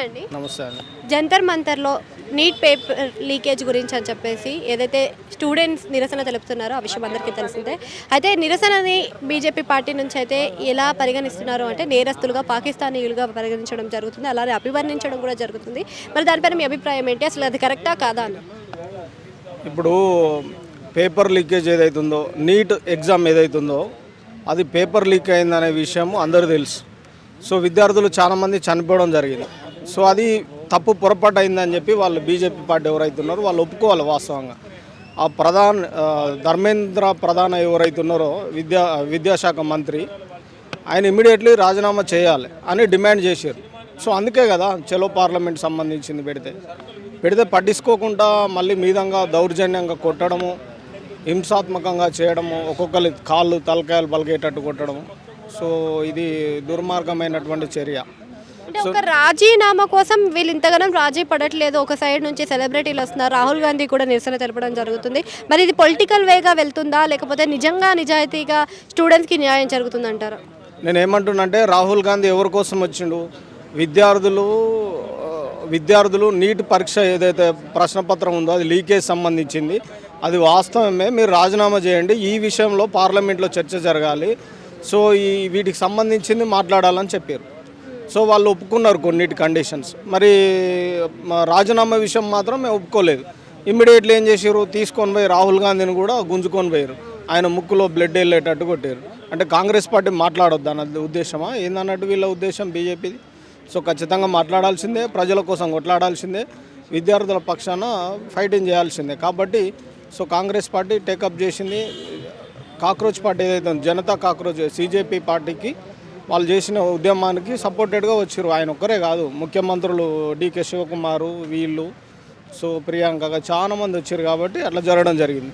అండి నమస్తే అండి. జంతర్ మంతర్లో నీట్ పేపర్ లీకేజ్ గురించి అని చెప్పేసి ఏదైతే స్టూడెంట్స్ నిరసన తెలుపుతున్నారో ఆ విషయం అందరికీ తెలిసిందే. అయితే నిరసనని బీజేపీ పార్టీ నుంచి అయితే ఎలా పరిగణిస్తున్నారు అంటే నేరస్తులుగా పాకిస్తానీయులుగా పరిగణించడం జరుగుతుంది, అలానే అభివర్ణించడం కూడా జరుగుతుంది. మరి దానిపైన మీ అభిప్రాయం ఏంటి? అసలు అది కరెక్టా కాదా అని? ఇప్పుడు పేపర్ లీకేజ్ ఏదైతుందో, నీట్ ఎగ్జామ్ ఏదైతుందో అది పేపర్ లీక్ అయిందనే విషయం అందరూ తెలుసు. సో విద్యార్థులు చాలామంది చనిపోవడం జరిగింది. సో అది తప్పు పొరపాటు అయిందని చెప్పి వాళ్ళు బీజేపీ పార్టీ ఎవరైతున్నారో వాళ్ళు ఒప్పుకోవాలి. వాస్తవంగా ఆ ధర్మేంద్ర ప్రధాన ఎవరైతున్నారో విద్యాశాఖ మంత్రి ఆయన ఇమీడియట్లీ రాజీనామా చేయాలి అని డిమాండ్ చేశారు. సో అందుకే కదా చలో పార్లమెంట్ సంబంధించింది పెడితే పట్టించుకోకుండా మళ్ళీ మీదంగా దౌర్జన్యంగా కొట్టడము, హింసాత్మకంగా చేయడము, ఒక్కొక్కరి కాళ్ళు తలకాయలు పలికేటట్టు కొట్టడము. సో ఇది దుర్మార్గమైనటువంటి చర్య. అంటే ఒక రాజీనామా కోసం వీళ్ళు ఇంతగానం రాజీ పడట్లేదు. ఒక సైడ్ నుంచి సెలబ్రిటీలు వస్తున్నారు, రాహుల్ గాంధీ కూడా నిరసన తెలపడం జరుగుతుంది. మరి ఇది పొలిటికల్ వేగా వెళ్తుందా, లేకపోతే నిజంగా నిజాయితీగా స్టూడెంట్స్కి న్యాయం జరుగుతుందంటారా? నేను ఏమంటున్నంటే రాహుల్ గాంధీ ఎవరి కోసం వచ్చిండు? విద్యార్థులు నీట్ పరీక్ష ఏదైతే ప్రశ్నపత్రం ఉందో అది లీకేజ్ సంబంధించింది, అది వాస్తవమే. మీరు రాజీనామా చేయండి, ఈ విషయంలో పార్లమెంట్లో చర్చ జరగాలి. సో వీటికి సంబంధించింది మాట్లాడాలని చెప్పారు. సో వాళ్ళు ఒప్పుకున్నారు కొన్నిటి కండిషన్స్. మరి రాజీనామా విషయం మాత్రం మేము ఒప్పుకోలేదు. ఇమ్మీడియట్లీ ఏం చేశారు, తీసుకొని పోయి రాహుల్ గాంధీని కూడా గుంజుకొని పోయారు. ఆయన ముక్కులో బ్లడ్ వెళ్ళేటట్టు కొట్టారు. అంటే కాంగ్రెస్ పార్టీ మాట్లాడొద్దు అన్నది ఉద్దేశమా ఏందన్నట్టు వీళ్ళ ఉద్దేశం బీజేపీది. సో ఖచ్చితంగా మాట్లాడాల్సిందే, ప్రజల కోసం కొట్లాడాల్సిందే, విద్యార్థుల పక్షాన ఫైటింగ్ చేయాల్సిందే. కాబట్టి సో కాంగ్రెస్ పార్టీ టేకప్ చేసింది. కాక్రోచ్ పార్టీ ఏదైతే జనతా కాక్రోచ్ సీజేపీ పార్టీకి వాళ్ళు చేసిన ఉద్యమానికి సపోర్టెడ్గా వచ్చారు. ఆయన ఒక్కరే కాదు, ముఖ్యమంత్రులు డీకే శివకుమారు, వీళ్ళు, సో ప్రియాంకగా చాలా మంది వచ్చారు. కాబట్టి అట్లా జరగడం జరిగింది.